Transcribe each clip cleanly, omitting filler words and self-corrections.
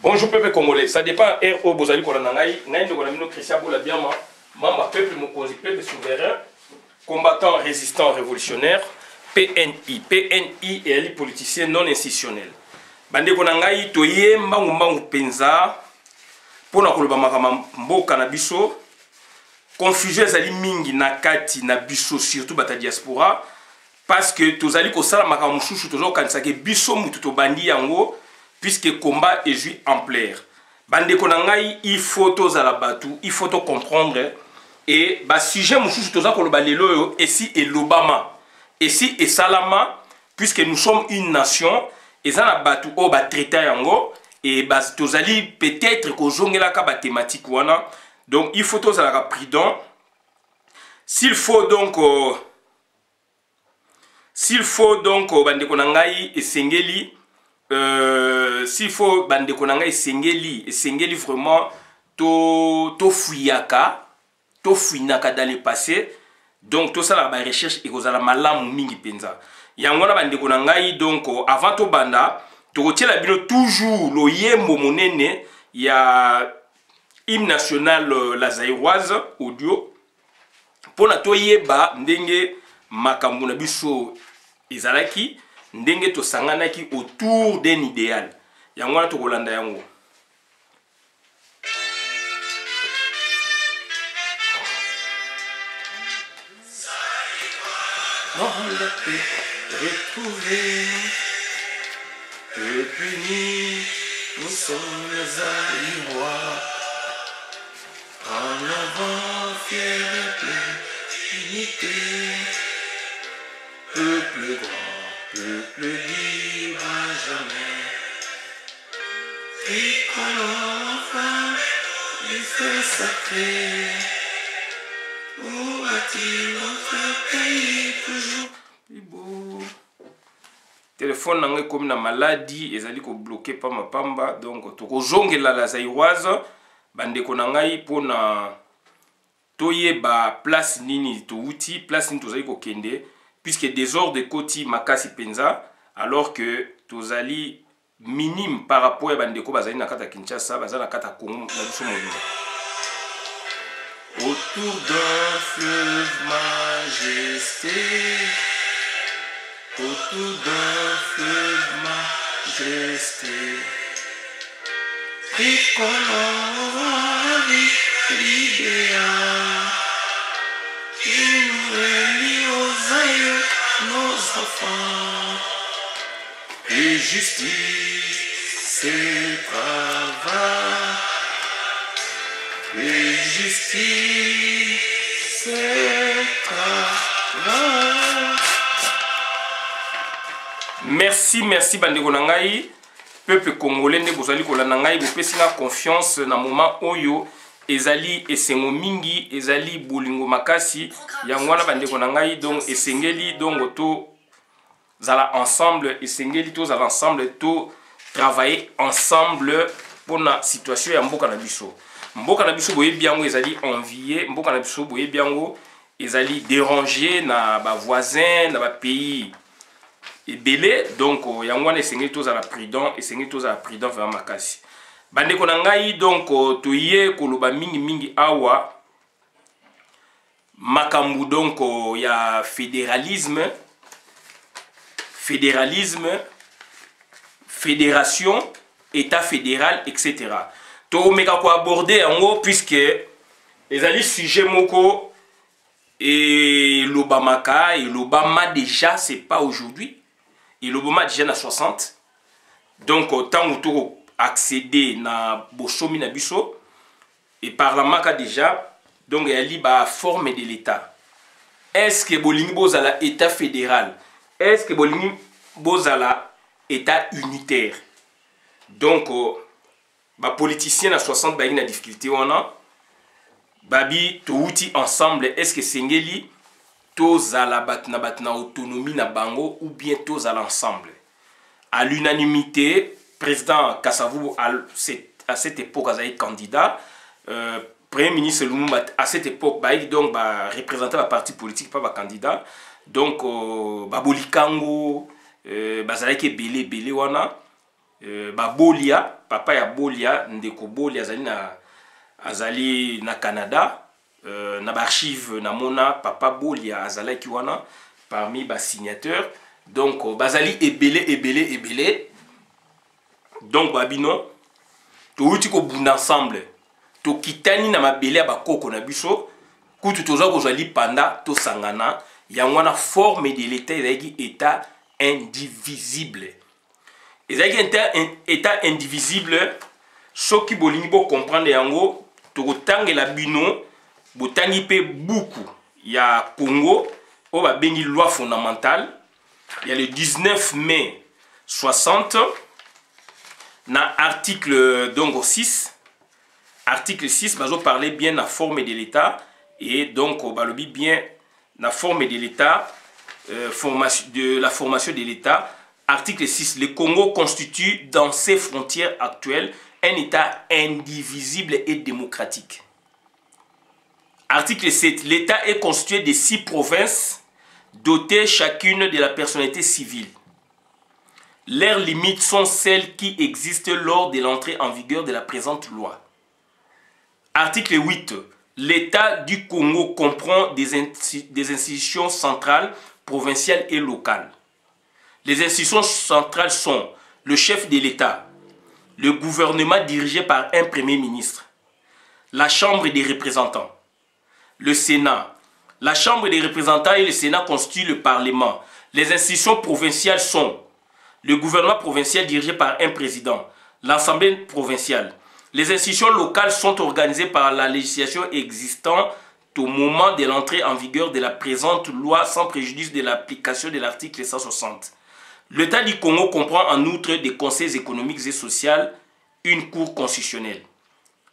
Bonjour peuple congolais, ça dépend RO Bozali Kolanangaï, Naïndo Kolamino Christian Boula Biama, membre peuple Mokosi, peuple souverain, combattant résistant révolutionnaire, PNI. PNI et ali politicien non institutionnel. Bande Konangaï, Toye, Mbangu Penza, Pona Koloba Makama Mboka na biso, confusion ezali mingi na kati na biso, surtout bata diaspora, parce que tozali kosala Makama Mouchouchou, tozo kanisake biso mutu to bandi yango, puisque le combat est joué en plaire. Bande Konangaï, il faut tous à la batou, il faut tout comprendre. Et bah sujet mouchou toza koloba lelo ici et l'Obama. Ici et Salama, puisque nous sommes une nation, et ça la batou o ba traité yango et bah tozali peut-être ko jongela ka ba thématique wana. Donc il faut tous à la prudent. S'il faut donc bande Konangaï et Sengeli s'il faut bande konanga esengeli vraiment to fuyaka to fuinaka dans le passé, donc tout ça la recherche et kozala malamu mingi penza yango na bande konanga donc avant to banda to kotiela bino toujours lo yembo monene ya hymne national la zaïroise audio pona to yeba ndenge makambo na biso ezalaki ndenge to sanganaki autour d'un idéal. Yango na to kolanda yango. Dans la paix retrouvée, peuple uni, nous sommes les Zaïrois. En avant, fier et plein unité, peuple grand. Peuple libre à jamais, tricolore enfin du feu sacré, où a-t-il notre pays toujours plus beau? Téléphone n'a comme na maladie, ezali ko bloqué pa mapamba, donc toko zongela la zaïroise, bande konangai pona toye ba place nini to outi, place nini tozali ko kende. Puisque désordre de Koti Makasi Penza, alors que tozali minime par rapport à Bandeko Bazali Nakata Kinshasa, Bazali Nakata Congo, autour d'un fleuve majesté, autour d'un fleuve majesté, tricolore l'idéal, qui nous relie aux aïeux, nos enfants, et justice, c'est travail, et justice, c'est travail. Merci Bandeko Nangaï, peuple congolais, ne bozali kolanda ngai, bopesi na confiance na moment oyo. Ezali esengo mingi, ezali bolingo makasi, yangwana bandeko nangai, donc esengeli, donc to zala ensemble, esengeli to zala ensemble, to travailler ensemble pour la situation ya mboka na biso. Mboka na biso boye biango ezali envié, mboka na biso boye biango ezali dérangé na ba voisins, na ba pays ebele, donc yangwana esengeli to zala prudent, esengeli to zala prudent vraiment makasi. Bande konangai donc toye koloba mingi awa makambu donc ya fédéralisme, fédération, état fédéral, etc. To meka ko aborder yango puisque les ali sujet moko et l'Obamaka et l'Obama déjà c'est pas aujourd'hui. Et l'Obama déjà na 60. Donc tant ou accéder na bosomi na biso et par la maka déjà donc il y a forme de l'état. Est-ce que bolingi bozala état fédéral, est-ce que bolingi bozala état unitaire? Donc ba politicien na 60 ba na difficulté wana babi to outi ensemble, est-ce que sengeli tozala batna autonomie na bango ou bien tozala ensemble à l'unanimité? Président Kassavou à cette époque a été candidat, Premier ministre Lumumba à cette époque donc représenté le parti politique pas candidat, donc Babolikango bazalaki belé wana babolia papa ya Bolia ndeko Bolia azali na Canada, na archive na mona papa Bolia azalaki wana parmi ba signataires. Donc bazali ebele. Donc babino to uti ko bunda ensemble to kitani na mabele ya bakoko na biso kutu toza kozali panda to sangana yangwana forme de l'état ezaki état indivisible. Ezaki état indivisible soki bolingi bo comprendre yango to kotangela bino botangi pe buku ya Congo o ba bengi loi fondamentale. Il y a le 19 mai 60 na article donc 6. Article 6 bazo parler bien la forme de l'état et donc balobi bien la forme de l'état, de la formation de l'état. Article 6, le Congo constitue dans ses frontières actuelles un état indivisible et démocratique. Article 7, l'état est constitué de 6 provinces dotées chacune de la personnalité civile. Leurs limites sont celles qui existent lors de l'entrée en vigueur de la présente loi. Article 8. L'État du Congo comprend des institutions centrales, provinciales et locales. Les institutions centrales sont le chef de l'État, le gouvernement dirigé par un premier ministre, la Chambre des représentants, le Sénat. La Chambre des représentants et le Sénat constituent le Parlement. Les institutions provinciales sont le gouvernement provincial dirigé par un président, l'Assemblée provinciale. Les institutions locales sont organisées par la législation existante au moment de l'entrée en vigueur de la présente loi sans préjudice de l'application de l'article 160. L'État du Congo comprend en outre des conseils économiques et sociaux, une cour constitutionnelle.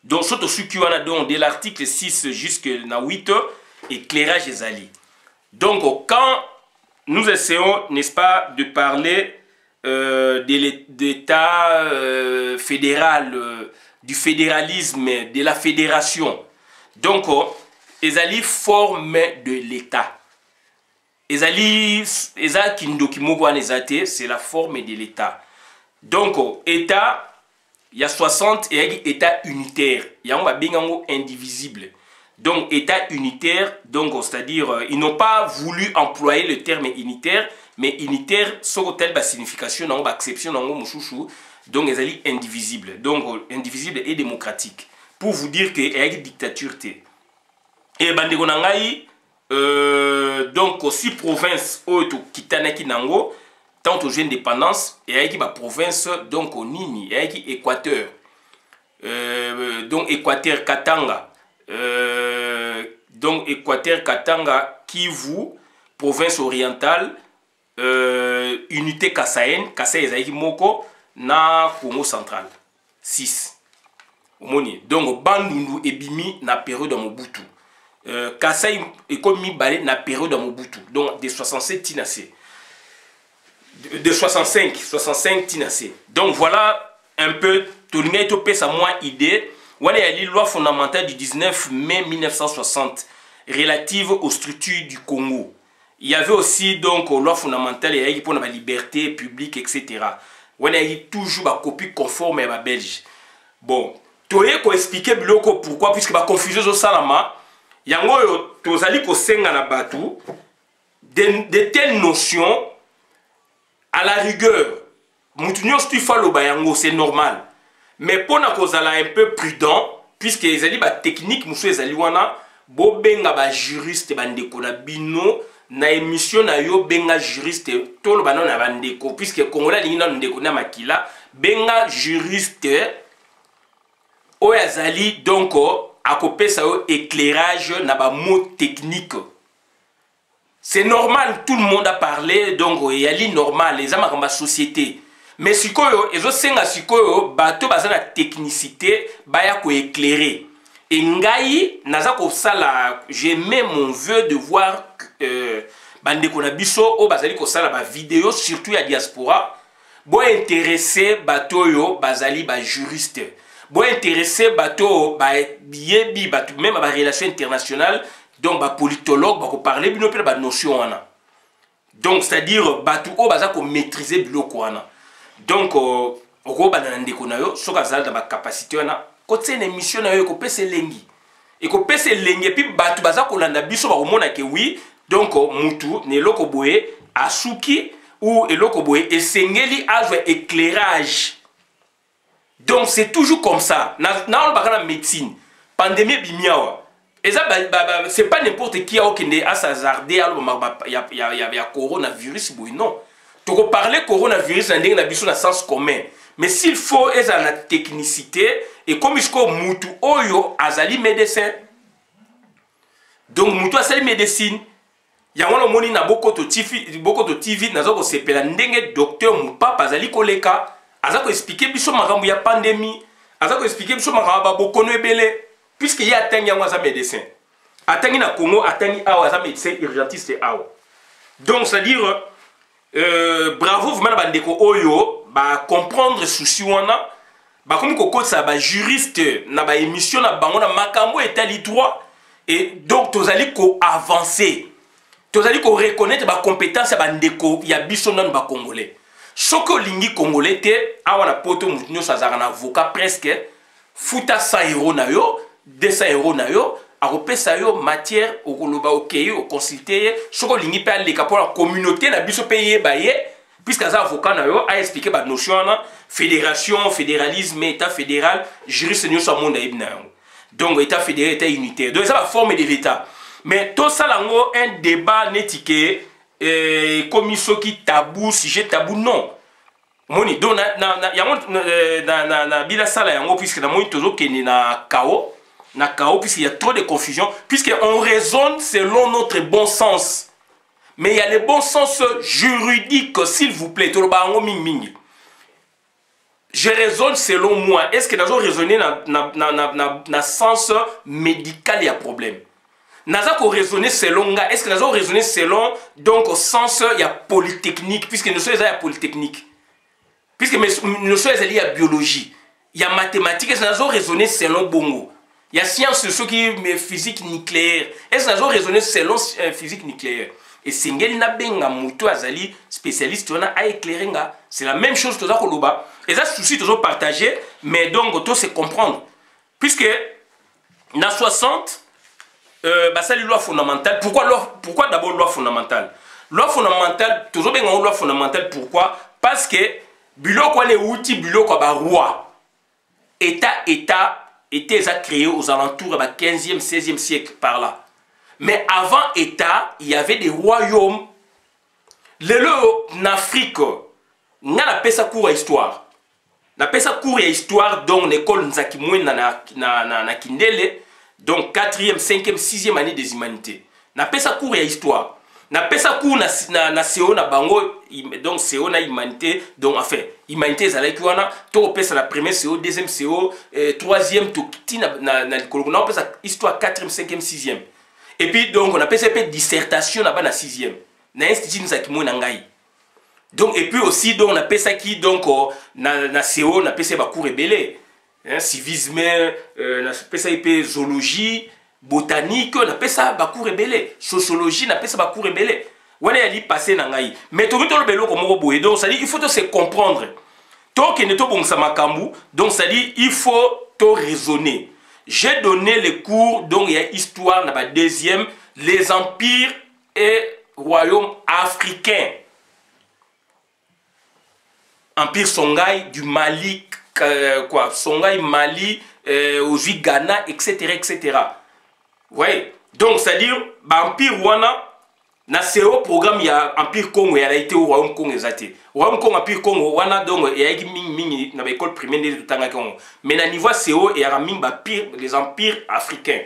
Donc, de l'article 6 jusqu'à 8, éclairage des alliés. Donc, quand nous essayons, n'est-ce pas, de parler de l'État fédéral, du fédéralisme, de la fédération. Donc, les alliés forment de l'État. Les alliés, c'est la forme de l'État. Donc, État, il y a 60 et État unitaire. Il y a un indivisible. Donc, État unitaire, donc c'est-à-dire, ils n'ont pas voulu employer le terme unitaire, mais unitaire, sur telle signification, non, exception, non, donc ils sont indivisibles. Donc, indivisible et démocratique. Pour vous dire qu'il y a une dictature. Et donc, aussi province, qui tanaki nango, tant aux indépendance, et il y a une province, donc au Nini, il y a une Équateur. Donc, Équateur Katanga. Donc, Équateur Katanga, Kivu, province orientale, unité Kassaïen, Kassaïen Moko, na Congo central. 6. Donc, Bandundu et Bimi na période de Mobutu. Kassaï est comme Mibale na période de Mobutu. Donc, de 67 tinacé. De 65 tinacé. Donc, voilà un peu, tout le monde peut savoir idée. Voilà la loi fondamentale du 19 mai 1960 relative aux structures du Congo. Il y avait aussi donc loi fondamentale pour la liberté publique, etc. Voilà, il y a toujours une copie conforme à la Belge. Bon, tu as expliqué pourquoi, puisque la confusion au salama, il y a de telles notions à la rigueur. C'est normal. Mais pour nous un peu prudent, puisque les alliés techniques, nous sommes alliés bobenga ba juriste bandeko na bino na émission na yo benga juriste tolo bana na bandeko puisque Congola lingi na ndeko na makila benga juriste oyazali donc akopesa yo éclairage na ba mots techniques. C'est normal, tout le monde a parlé, donc yali normal les amaka ma société. Mais sikoyo ezo senga sikoyo bato bazana technicité baya ko éclairer. Et ngai naza ko sala, j'ai même mon vœu de voir bandeko na biso o bazali ko sala ba vidéo surtout ya diaspora bo intéressé bato yo bazali ba juriste bo intéressé bato ba yebi bato même ba relation internationale donc ba politologue ba ko parler bino pe ba notion wana donc c'est à dire bato o baza ko maîtriser biloko wana donc oko bana ndeko na yo soka zala na ba capacité wana ko tsene émission na yo ko pese lengi et ko pese lengi puis batu baza ko landa biso ba komona ke oui donc mutu ne loko boye asuki ou eloko boye esengeli azwa éclairage. Donc c'est toujours comme ça. Na on médecine. Pandémie bimiawa. Et ça c'est pas n'importe qui a okende à s'hazarder il y a coronavirus boy non. Tu peux parler coronavirus dans biso na sens commun. Mais s'il faut eza na technicité et comme isko mutu oyo azali médecin. Donc mutu azali médecine. Yango moni na boko to TV nazo ko sepela ndenge docteur mupapa azali koleka. Azako expliquer biso makambo ya pandémie, azako expliquer biso makambo ba bokono ebele puisque y a tangi yango za médecin. Atangi na Congo, atangi awa za médecin urgentiste awa. Donc c'est à dire bravo vraiment ba ndeko oyo ba comprendre souci wana ba comme ko ça ba juriste na ba émission na bango na makambo etali droit et donc tozali ko avancer. Tozali ko reconnaître ba compétence ba ndeko ya biso non ba congolais. Soko lingi congolais te awa na poto mutinyo sazaka na avocat presque futa 100 € na yo 200 € na yo akopesa yo matière okoloba okei o consulter soko lingi pe aleka pour la communauté na biso pe yeba ye puisque za avocat na yo a expliquer ba notion na fédération fédéralisme état fédéral juriste nyo sa monde ibna yango donc état fédéré état unitaire donc ça va former de l'état mais tout ça lango un débat netike comme qui tabou sujet tabou non moni donc na bila sala yango puisque na moni tozo kene na chaos puisqu'il y a trop de confusion puisque on raisonne selon notre bon sens mais il y a le bon sens juridique s'il vous plaît to ba ngo ming je raisonne selon moi est-ce que nazo raisonner na sens médical il y a problème. Naza ko raisonner selon nga est-ce que naza raisonner selon donc au sens il y a polytechnique puisque nous sommes à polytechnique puisque nous sommes il y a biologie il y a mathématiques est-ce que naza raisonner selon bongo il y a science ce qui mais physique nucléaire est-ce que naza raisonner selon physique nucléaire et singeli na benga muto azali spécialiste on a éclairer nga c'est la même chose toza koloba et ça souci toujours partager mais donc tout se comprendre puisque na 60 c'est la loi fondamentale. Pourquoi d'abord loi fondamentale? Loi fondamentale, toujours bien loi fondamentale, pourquoi? Parce que biloko les outils biloko ba roi. État était créé aux alentours du 15e, 16e siècle par là. Mais avant État, il y avait des royaumes. En Afrique, on a appelé ça cours à histoire. On a appelé ça cours à histoire dans l'école Nzakimwe na Kindele. Donc 4e, 5e, 6e année des humanités. Na pesa cours ya histoire. Na pesa cours na CO na bango donc CO na humanité donc enfin humanité za like wana to pesa la première CO, deuxième CO, troisième to kiti na likolo na pesa histoire 4e, 5e, 6e. Et puis donc on a pesa pe dissertation na ba na 6e. Na institut Nzakimwe na ngai. Donc et puis aussi donc on a pesa qui donc na CO na pesa ba cours rebelle. Civisme, zoologie, botanique, on appelle ça bakou rebelle. Sociologie, on appelle ça bakou rebelle. On est allé passer dans l'aïe. Mais tout le monde comme robot. Donc ça dit il faut se comprendre. Tant que ne to bon samakambu, donc ça dit il faut to raisonner. J'ai donné les cours donc il y a histoire dans la deuxième les empires et royaumes africains. Empire Songhai du Mali. Songhai, Mali, aussi Ghana, etc. etc. Ouais. Donc, c'est-à-dire, l'Empire Wana, dans ce programme, il y a l'Empire Congo, il y a été au Royaume Congo. Royaume Congo, Empire Congo, Wana, donc, il y a eu dans l'école primaire de Tanga Congo. Mais dans le niveau CO, il y a les empires africains.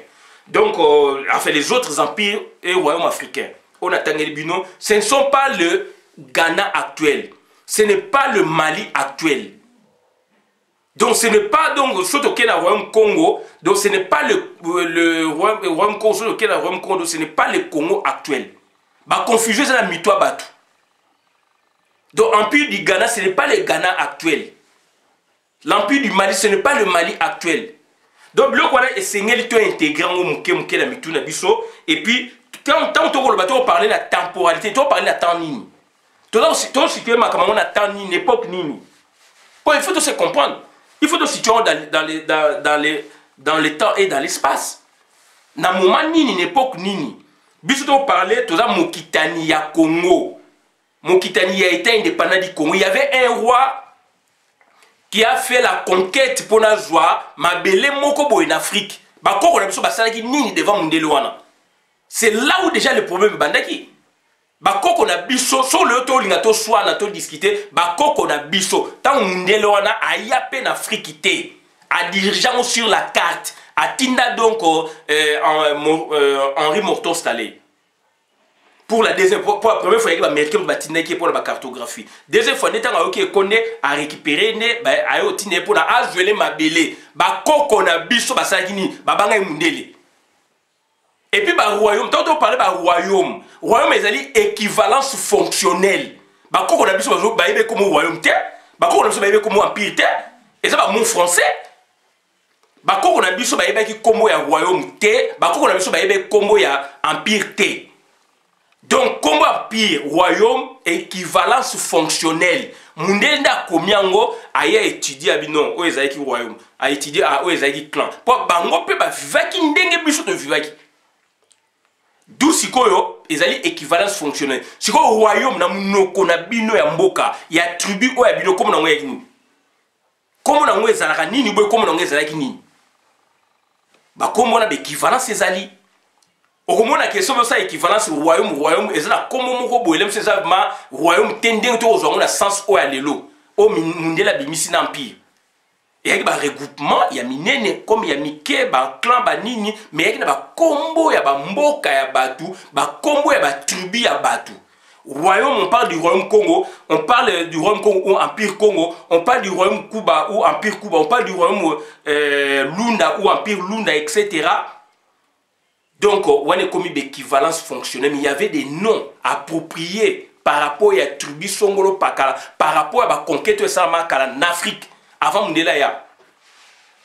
Donc, enfin, les autres empires et royaumes africains. On a Tanga Bino. Ce ne sont pas le Ghana actuel. Ce n'est pas le Mali actuel. Donc ce n'est pas donc ce qui est dans le Royaume Congo, donc ce n'est pas le Royaume Congo, ce qui est dans le Royaume Congo, ce n'est pas le Congo actuel. Bah confusion c'est la mitoa batu. Donc l'empire du Ghana ce n'est pas le Ghana actuel. L'empire du Mali ce n'est pas le Mali actuel. Donc le quoi est sengeli to intégrant au muke la mituna biso et puis quand on va parler de la temporalité, on va parler de la temps nini. Toi aussi tu es ma comment on a temps nini époque nini. Il faut se comprendre. Il faut se situer dans le temps et dans l'espace. Na moment nini, une époque nini. Biso to parler, tout ça, Mokitani ya Congo. Mokitani a été indépendant du Congo. Il y avait un roi qui a fait la conquête pour la joie. Mabele moko boy en Afrique. Bakoko na biso basalaki nini devant Mundele wana. C'est là où déjà le problème bandaki. Bakoko na biso sur le to linga to soit na to discuter. Bakoko na biso tant Mundele wana aya pe na Afrique té. A dirigeant sur la carte. A tinda donc Henri Morton Stalé. Pour la deuxième fois, pour la première fois, il y a Américain qui pour la cartographie. Deuxième fois, il y a à récupérer, pour la jouer ma belé, koko na biso basagini, babanga mundele. Et puis ba royaume, tant on parle ba royaume, royaume est équivalence fonctionnelle. Koko na biso ba yebe comme royaume te, koko na biso ba yebe comme empire te, et ça ba mon français. Koko na biso ba yebe ki comme ya royaume te, koko na biso ba yebe comme ya empire te. Donc, comme empire, royaume, équivalence fonctionnelle. Mundenda Komiango a étudié à Binon, où est qui royaume, a étudié à où est qui clan. Pour Bango peut pas vivaki n'denge biso de vivaki. D'où sikoyo, ezali équivalence fonctionnelle. Sikoyo royaume na munoko na bino ya mboka, ya tribu o ya bino comme na ngoya kini. Comme na ngoya zalaka nini boy comme na ngoya zalaki nini. Ba comme on a d'équivalence ezali. Au moment la question de ça équivalence royaume et ça comme mon boilem c'est ça ma royaume tending to on a sens au alelo au mundela bimisi empire et avec ba regroupement il y a minene comme il y a mike ba clan ba nini mais avec ba combo ya ba mboka ya batu ba combo ya ba tribu ya batu royaume on parle du royaume Congo on parle du royaume Congo ou empire Congo on parle du royaume Kuba ou empire Kuba on parle du royaume Lunda ou empire Lunda etc. Donc, on a commis d'équivalence fonctionnelle, mais il y avait des noms appropriés par rapport à la tribu Songolo Pakala, par rapport à la conquête de Samakala en Afrique, avant Mundelaya.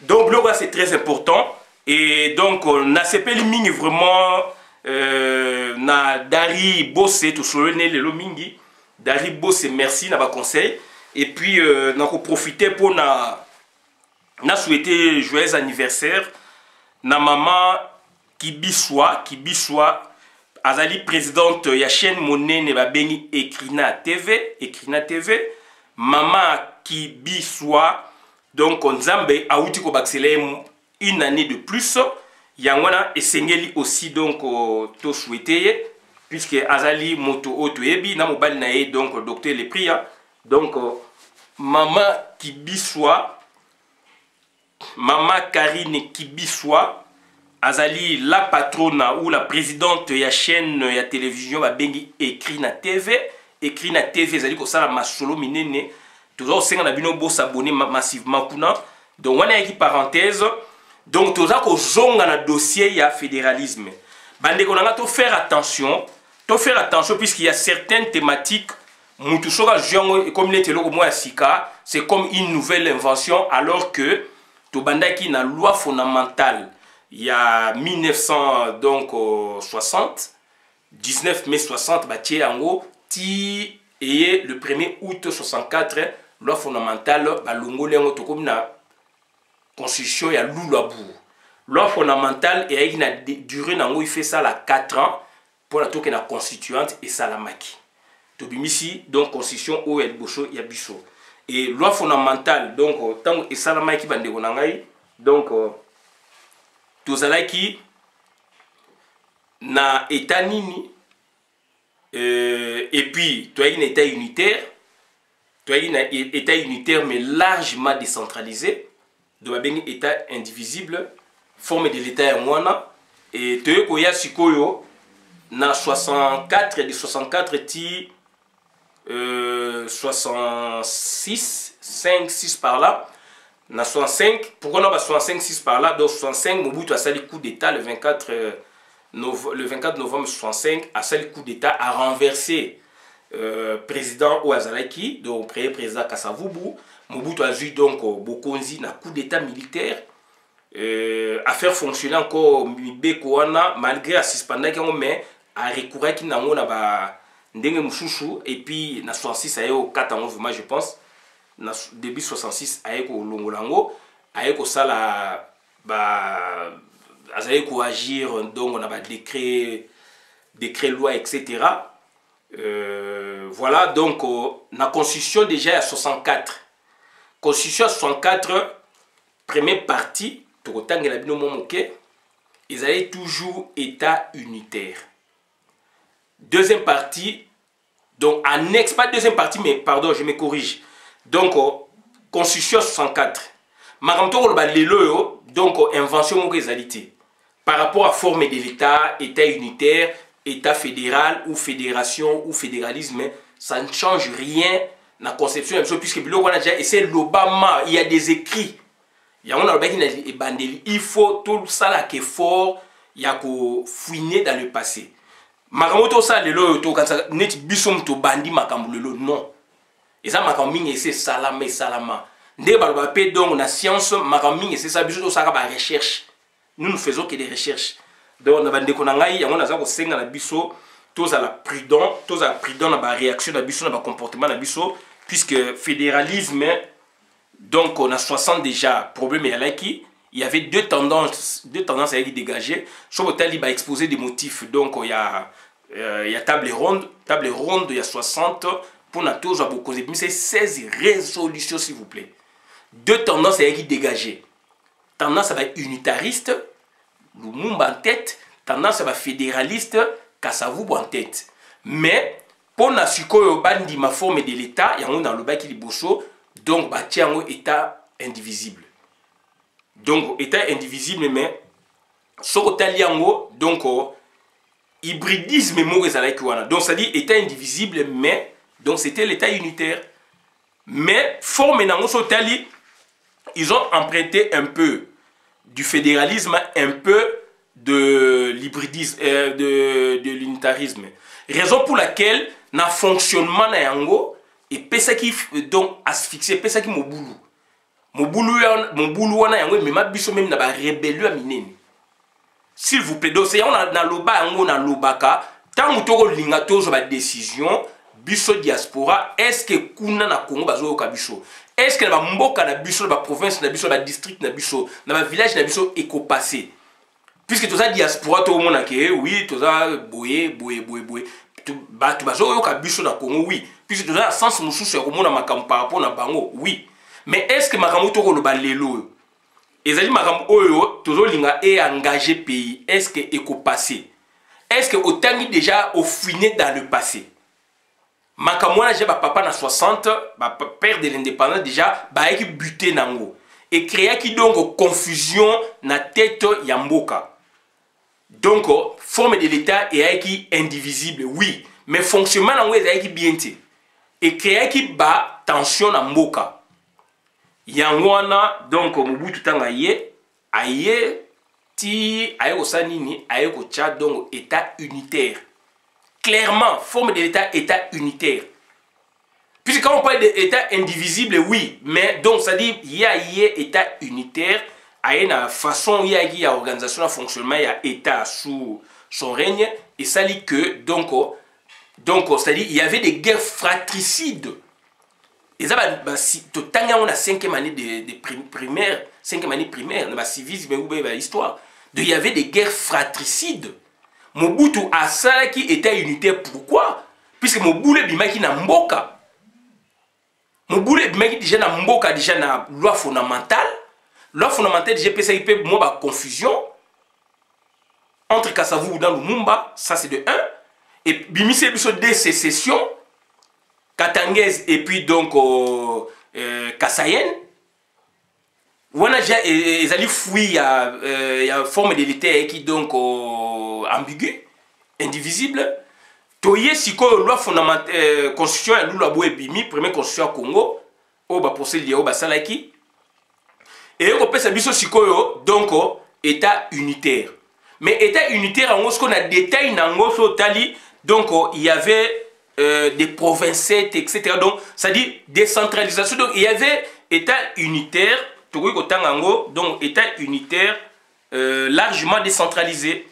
Donc, là, c'est très important. Et donc, on a CP Mingi vraiment, na Dari Bosse, tout sur le nez, le Mingi. Dari Bosse, merci, n'a pas conseil. Et puis, on a profité pour na souhaiter joyeux anniversaire. Na maman. Kibiswa, Azali présidente ya chaîne monene ba beni Ekrina TV, Maman Kibiswa, donc Nzambe Aouti ko baxele une année de plus, Yangwana esengeli aussi donc to souhaiter puisque Azali moto oto ebi na mobali na ye donc docteur le pria, donc Maman Kibiswa, Maman Karine Kibiswa Azali la patronne ou la présidente de la chaîne de télévision va bengi Ekrina TV Azali ko sala masolo minene toujours senga na bino bo s'abonner massivement kuna donc on a une parenthèse donc toujours ko zonga na dossier ya fédéralisme bande ko nanga to faire attention puisqu'il y a certaines thématiques mutu soka jongo comme les télé moi sika c'est comme une nouvelle invention alors que to bandaki na loi fondamentale. Il y a 1960, 19 mai 60, bâti en haut, et le 1er août 64, loi fondamentale, balongolengo tokomi na constitution ya Lulabu. Loi fondamentale et il a duré nango il fait ça la 4 ans pour la toke na constituante et salamaki. Tobimisi donc constitution o el boso ya biso. Et loi fondamentale donc tant et salamaki bande konangai donc tozalaki na état nini et puis tu as un état unitaire mais largement décentralisé de un état indivisible forme de l'état ya mwana et tu koya sikoyo na 64 de 64 ti 66 5 6 par là. Na 65, pourquoi on a 65-6 par là? Donc 65, Mobutu a sali coup d'état le 24 novembre 65, a sali coup d'état à renverser président Ouazalaki, donc président Kasavubu. Mobutu a eu donc Bokonzi na coup d'état militaire, à faire fonctionner encore Mibeko wana malgré la suspension, mais à recourir qui n'a pas ndenge mususu et puis na 66 a eu 4 ans je pense. début 66 aye ko longolango aye ko sala ba azaye ko agir donc on a ba décret loi etc. Voilà donc na constitution déjà à 64 constitution à 64 première partie tokotangela bino momoke ils allaient toujours état unitaire. Deuxième partie donc annexe, pas deuxième partie mais pardon je me corrige. Donc constitution 64 makamto ba lelo donc invention moko ezalité par rapport à forme de l'état, état unitaire, état fédéral ou fédération ou fédéralisme, ça ne change rien dans la conception puisque on a déjà essayé l'Obama, il y a des écrits. Il y a il faut tout ça là qui est fort, il y a qu'au fouiner dans le passé. Makamoto ça lelo to kansa net bisom to bandi makambo lelo non. Et ça makaming c'est salama. Nde ba pe donc na science makaming c'est ça biso to ça ba recherche. Nous ne faisons que des recherches. Donc na bande ko na ngai yango na za ko senga na biso tous à la prudent na ba réaction na biso na ba comportement na biso puisque fédéralisme donc on a 60 déjà problème et là qui il y avait deux tendances à être dégagées. Chobotali va exposer des motifs. Donc il y a table ronde il y a 60 pour na tous à beaucoup mais c'est 16 résolutions s'il vous plaît. Deux tendances à être dégagées. Tendance à être unitariste, Lumumba en tête, tendance à être fédéraliste, Kasavubu en tête. Mais pour na sikoyo bandi ma forme de l'état, il y a un dans le bas qui liboso donc bah tiens état indivisible. Donc état indivisible mais sokotaliango donc hybridisme mo ezalaki wana. Donc ça dit état indivisible mais donc c'était l'état unitaire. Mais forme nango sotali ils ont emprunté un peu du fédéralisme, un peu de l'hybridisme, de l'unitarisme. Raison pour laquelle na fonctionnement na yango et pesaki donc asphyxié pesaki mobulu. Mobulu wana yango mema biso même na ba rébellion minene. S'il vous plaît, donc c'est on a na loba yango na lobaka tant mutoko linga tozo ba décision biso diaspora est-ce que kuna na Congo bazo ka biso est-ce que na mboka na biso na province na biso na district na biso na village na biso eko passé puisque toza diaspora to mona ke oui toza boye ba to bazo ka biso na Congo oui puisque toza sens mususu ya komona makambo par rapport na bango oui mais est-ce que makambo to ko lo ba lelo ezali makambo oyo tozo linga et engagé pays est-ce que eko passé est-ce que autant déjà au fini dans le passé makamwana j'ai papa na 60 père de l'indépendance déjà ba qui buté nango et créer qui donc confusion na tête ya mboka donc forme de l'état et qui indivisible oui mais fonctionnement nango est qui bien té et créer qui ba tension na mboka yangwana donc Mobutu tanga ye aye ti aye ko sanini aye ko tcha donc état unitaire. Clairement, forme de l'État, État unitaire. Puisque quand on parle d'État indivisible, oui, mais donc ça dit, il y a État unitaire, il y a une façon, il y a une organisation, un fonctionnement, il y a État sous son règne, et ça dit que, donc ça dit, il y avait des guerres fratricides. Et ça, si tu as la 5e année de primaire, 5e année primaire, dans civisme ou l'histoire, il y avait des guerres fratricides. Mobutu a ça qui était unitaire. Pourquoi? Puisque Mobutu bimaki na mboka. Mobutu bimaki déjà na mboka déjà na loi fondamentale. Loi fondamentale déjà peut moi ba confusion entre Kasavubu dans Lumumba, ça c'est de 1 et bimise biso de sécession Katangese et puis donc Kasayen. Wana ja ezali fouille ya forme de l'état qui donc ambigu, indivisible. Toye siko loi fondamentale constitution ya lula boye bimi première constitution à Congo o ba procéder o ba salaki et ko pesa biso siko donc état unitaire. Mais état unitaire en ce qu'on a détail nango so tali donc il y avait des provinces etc. Donc ça dit décentralisation donc il y avait état unitaire donc état unitaire largement décentralisé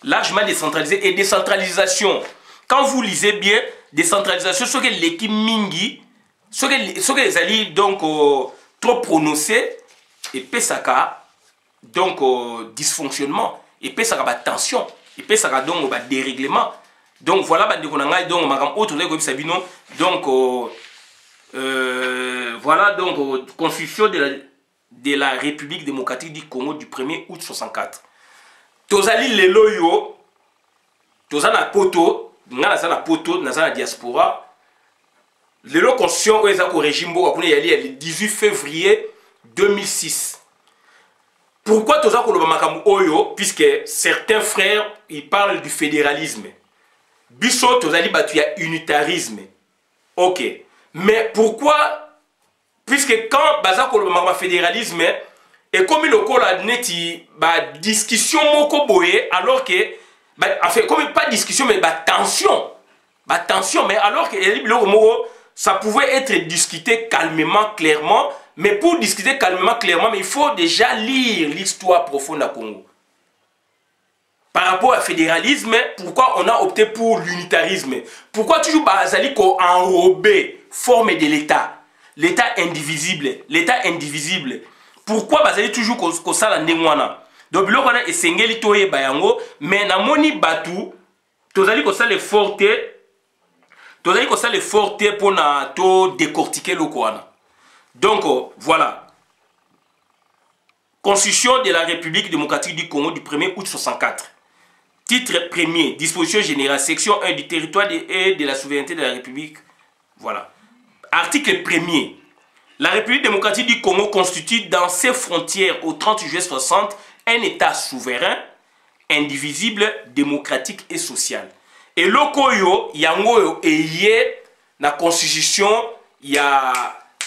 et décentralisation. Quand vous lisez bien décentralisation, ce que l'équipe mingi Ce que les alliés donc trop prononcé et pesaka donc dysfonctionnement et pesaka ba tension et pesaka donc ba dérèglement. Donc voilà ba dekonanga donc makam autre ko bisabino donc voilà donc constitution de la République démocratique du Congo du 1er août 64. Tozali lelo yo tozana poto ngana sana poto na sana diaspora. Lelo constitution au régime le 18 février 2006. Pourquoi tout ça oyo? Puisque certains frères ils parlent du fédéralisme. Biso tozali batu ya unitarisme. Ok. Mais pourquoi? Puisque quand baza kolobama fédéralisme et comme le col a neti ba discussion moko boye alors que enfin comme pas discussion mais tension. Tension mais alors que ça pouvait être discuté calmement, clairement. Mais pour discuter calmement, clairement, il faut déjà lire l'histoire profonde du Congo. Par rapport au fédéralisme, pourquoi on a opté pour l'unitarisme? Pourquoi toujours Bazali qu'on enrobé forme de l'État? L'État indivisible. L'État indivisible. Pourquoi Bazali toujours qu'on ça la ndengwana? Donc, là, on a essayé de bayango, mais na moni batu, tozali qu'on ça les forte. Tout ça, c'est le fort pour décortiquer le Kouana. Donc, voilà. Constitution de la République démocratique du Congo du 1er août 64. Titre premier, disposition générale, section 1 du territoire et de la souveraineté de la République. Voilà. Article 1er. La République démocratique du Congo constitue dans ses frontières au 30 juillet 60 un État souverain, indivisible, démocratique et social. Et lokoyo yango eye na constitution ya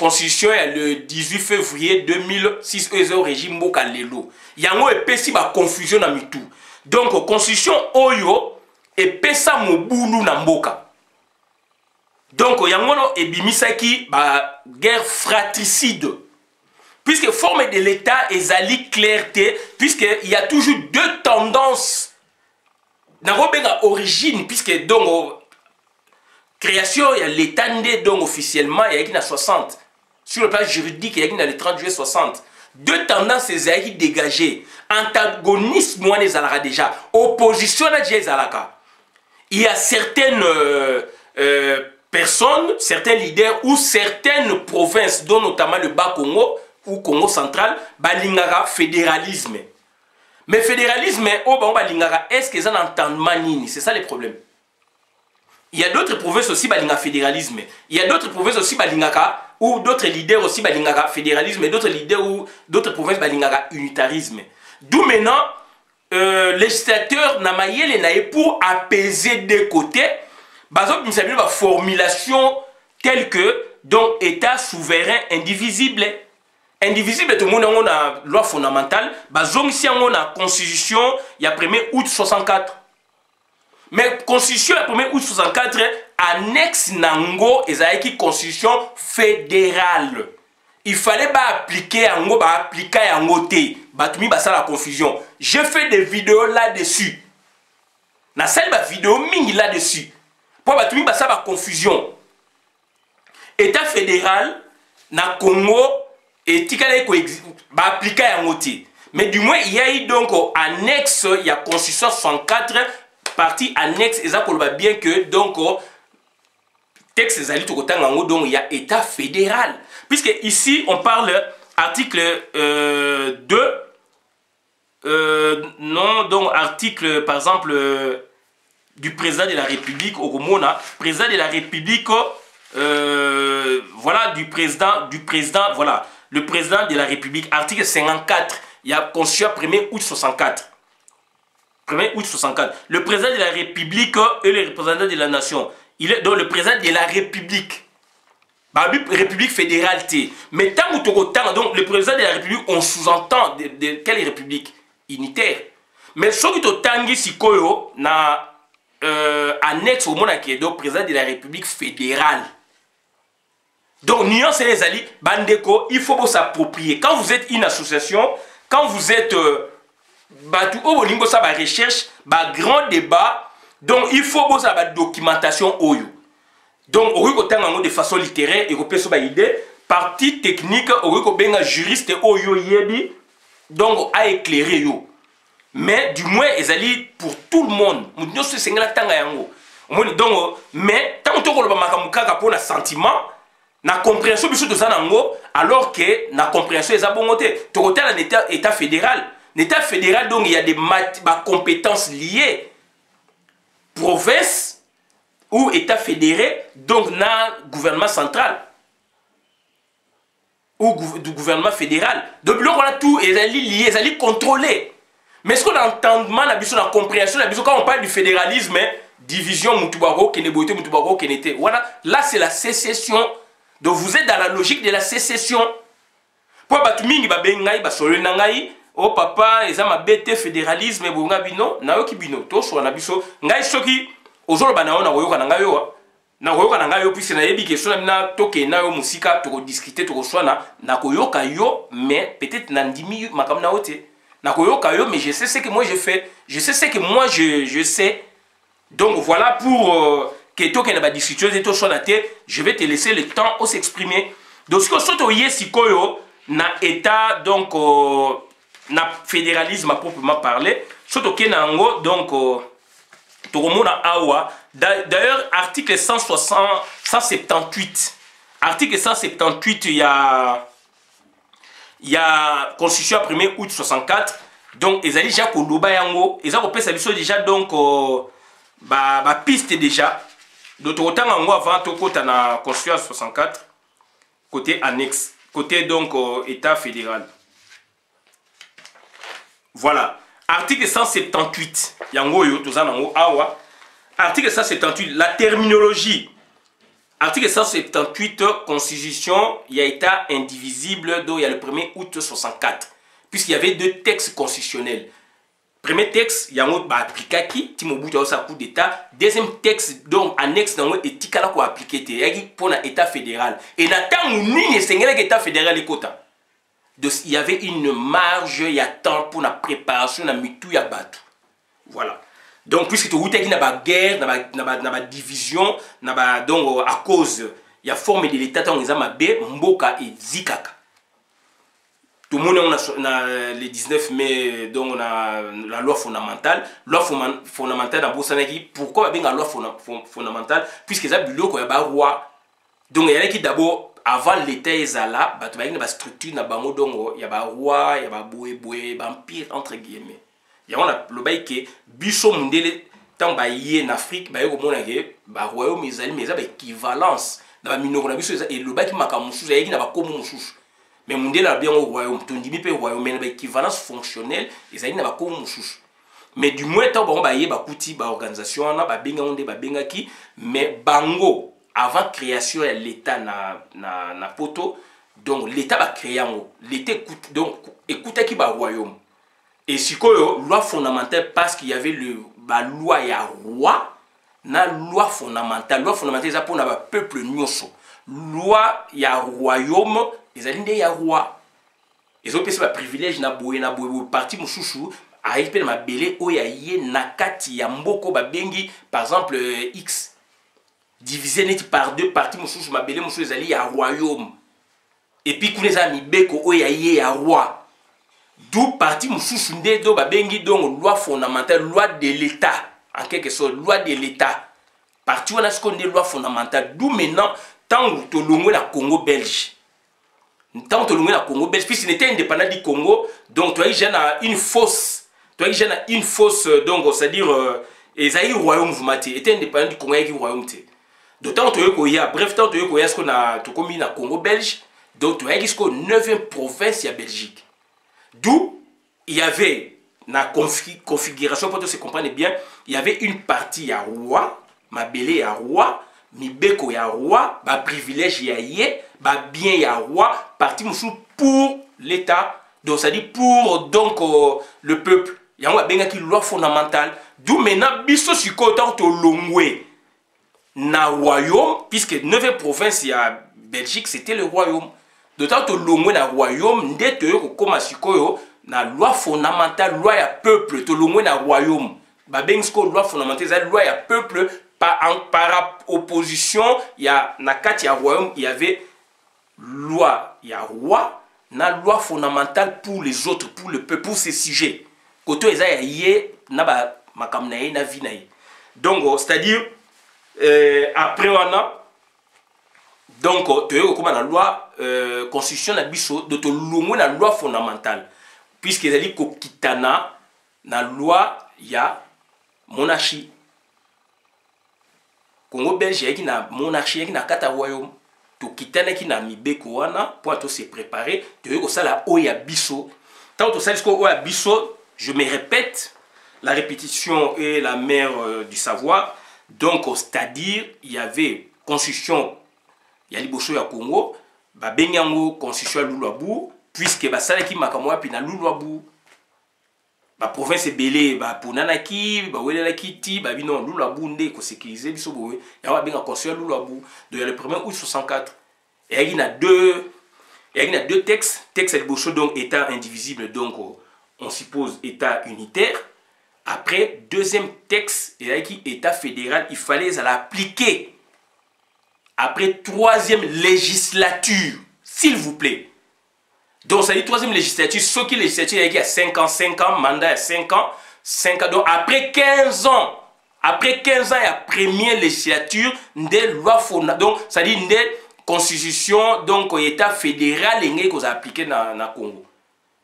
le 18 février 2006 au régime mboka lelo. Yango epesi ba confusion na mitu. Donc constitution oyo epesa mobulu na mboka. Donc yango no ebimisaki ba guerre fratricide. Puisque forme de l'État ezali clarté, puisque il y a toujours deux tendances. N'a origine, puisque donc création, il y a l'État donc officiellement, il y a 60. Sur le plan juridique, il y a le 30 juillet 60. Deux tendances sont dégagées. Antagonisme, moi, les alaka déjà. Opposition, les alaka. Il y a certaines personnes, certains leaders ou certaines provinces, dont notamment le Bas-Congo ou Congo central, balingara fédéralisme. Mais fédéralisme, est-ce qu'ils en entendent manini? C'est ça le problème. Il y a d'autres provinces aussi balinga fédéralisme. Il y a d'autres provinces aussi balingaka ou d'autres leaders aussi balingaka fédéralisme et d'autres leaders ou d'autres provinces balingaka unitarisme. D'où maintenant, législateur namayele nae pour apaiser des côtés, bazop une formulation telle que donc État souverain indivisible. Indivisible, tout le monde a une loi fondamentale. Si on a une constitution, il y a 1er août 64. Mais constitution, il y a 1er août 64, annexe nango, et ça une constitution fédérale. Il fallait appliquer ango, appliquer ango te. Batumi basa la confusion. Je fais des vidéos là-dessus. Na salle ba vidéo mingi là-dessus. Pour batumi basa la confusion. État fédéral, na Congo, et tikale ko appliquer à moitié. Mais du moins il y a eu donc annexe, il y a constitution 64 partie annexe et ça va bien que donc texte ezali to kotanga ngo donc il y a État fédéral puisque ici on parle article 2 non donc article par exemple du président de la République au Mona président de la République voilà du président voilà le président de la République, article 54, il y a constitution 1er août 64. 1er août 64. Le président de la République et le représentant de la nation. Il est donc le président de la République. République fédérale. Mais tant que donc le président de la République, on sous-entend de quelle république? Unitaire. Mais ce qui est tangi sikoyo na annexe au monde qui est donc président de la République fédérale. Donc, nuance les alliés, bandeko, il faut s'approprier. Quand vous êtes une association, quand vous êtes recherche, grand débat, donc il faut la documentation oyo. Donc on de façon littéraire et peut se idée partie technique on juriste oyo yebi donc a éclairé yo. Mais du moins ezali pour tout le monde. Nous se sengela tanga yango. Donc mais tant que on va pour un sentiment na compréhension biso de zanango alors que na compréhension eza bongote. To côté l'état fédéral. L'état fédéral donc il y a des compétences liées. Province ou état fédéré donc na gouvernement central ou du gouvernement fédéral. Donc là on a tout ezali lié, ezali contrôlé. Mais ce qu'on entend la compréhension, quand on parle du fédéralisme, division Moutoubago, Keneboité, Moutoubago, Kenete. Voilà, là c'est la sécession. Donc vous êtes dans la logique de la sécession. Pour Batumingi, Babengai, Basolenangai, oh papa, ils ont ma bête fédéralisme, Bunga Bino, Naoki Bino, Toso, Nabiso, Ngai Soki, Ozolo Banao, Naoyoka Nangayo, Naoyoka Nangayo, puis c'est Naebi qui est sur la toke, Nao Musika, Toko discuter, Toko Swana, Nakoyoka Yo, mais peut-être Nandimi, Makam Naote. Mais je sais ce que moi je fais. Je sais ce que moi je sais. Donc voilà pour que tu aies discuté de je vais te laisser le temps de s'exprimer. Donc ce que je na état donc na fédéralisme à proprement parler. Surtout que donc d'ailleurs article 178. Article 178 il y a constitution à 1er août 64 donc ils allaient déjà koloba yango ils ont déjà donc piste déjà d'autre autant en avant tout côté na constitution 64 côté annexe côté donc état fédéral. Voilà article 178 yango yo tozana awa article 178 la terminologie. Article 178, Constitution, il y a état indivisible, donc il y a le 1er août 64, puisqu'il y avait deux textes constitutionnels. Premier texte, il y a un appliqué qui, Timobuta a coup d'état. Deuxième texte, donc annexe, et Tikala ko appliqué, pour l'état fédéral. Et n'attend ni l'état fédéral et quota. Donc il y avait une marge, il y a temps pour la préparation, la mitou, il y a battu. Voilà. Donc, puisque tu as une guerre, une division, donc à cause, il y a forme de l'État, on a Mboka et Zikaka. Tout le monde a le 19 mai, donc on a la loi fondamentale. Loi fondamentale dans Bosanaki. Pourquoi il y a la loi fondamentale? Puisque ça a eu un roi. Donc, il y a qui d'abord, avant l'État, il y a une structure, il y a un roi, il y a un boé, un empire, entre guillemets. Il y a le bail qui biso mundele tant baillé en Afrique baillé au monde que royaume mais équivalence dans la minorité biso et le bail qui m'a comme sous il n'a pas comme sous mais mundele a bien au royaume ton dit peu royaume mais équivalence fonctionnelle et ça il n'a pas comme sous mais du moins tant bon baillé ba kuti ba organisation na ba benga onde ba benga qui mais bango avant création de l'état na poto donc l'état va créer l'état écoute donc écoute qui ba royaume. Et si loi fondamentale parce qu'il y avait la loi et la roi, la loi fondamentale c'est pour le peuple nyoso. Loi et la royaume, ils allaient dire roi. Ils ont pris le privilège na boye parti mouchouchou arrive pe na belé o ya ye nakati ya mboko ba bengi par exemple X divisé net par deux parties mouchouchou ma belé mouchou ezali ya royaume. Et puis kuneza mi beko o ya ye ya roi. D'où parti Moussouchoundé do babengi donc loi fondamentale, loi de l'État, en quelque sorte, loi de l'État. Parti on a ce qu'on dit loi fondamentale. D'où maintenant, tant que tu la Congo belge. Tant que tu la Congo belge, puisqu'il était indépendant du Congo, donc tu as une fausse, donc c'est-à-dire, Esaïe royaume vous m'avez était indépendant du Congo et du royaume. D'autant que tu as, bref, tant que tu as ce qu'on a commis dans Congo belge, donc tu as ce qu'on 9e province à Belgique. D'où il y avait la configuration, pour que se comprenne bien, il y avait une partie à roi, ma belé à roi, mi beko à roi, ma privilège à yé, ma bien à roi, partie pour l'État, donc ça dit pour donc le peuple. Il y a une loi fondamentale. D'où maintenant, biso si autant to longwe na royaume, puisque 9e province il y a Belgique, c'était le royaume. D'autant que l'homme na royaume ndé te ko koma sikoyo na loi fondamentale loi ya peuple to l'homme na royaume ba bengsko loi fondamentale za loi ya peuple par opposition, il y a nakati ya royaume, il y avait loi, il y a roi, na loi fondamentale pour les autres, pour le peuple, pour ces sujets. Koto eza ya yé na ba makamna na vie na ye. Donc c'est-à-dire après on a donc tu comme la loi constitution na biso de to longo na loi fondamentale puisque ezali ko kitana na loi ya monarchie. Congo belge yaki na monarchie yaki na kata royaume to kitana ki na mibeko wana pour to se préparer to ko sala oya biso tant to sala ko oya biso. Je me répète, la répétition est la mère du savoir. Donc c'est-à-dire il y avait constitution ya liboso ya Congo ba benyango constitution ya Luluabu puisque ba sala ki makamwa pi na Luluabu ba province belé ba ponanaki ba welela kiti ba bino Luluabu nde ko sécuriser biso boye ya ba benga constitution ya Luluabu de le 1er août 64 et il y a deux textes liboso donc état indivisible donc on suppose état unitaire. Après deuxième texte il y a qui état fédéral il fallait l'appliquer. Après troisième législature, s'il vous plaît. Donc, ça dit troisième législature, ce qui est législature, il y a 5 ans, mandat à 5 ans. Donc, après 15 ans, il y a première législature, des lois fondamentales. Donc, ça dit des constitutions, donc, état fédéral, et qu'on a appliqué dans le Congo.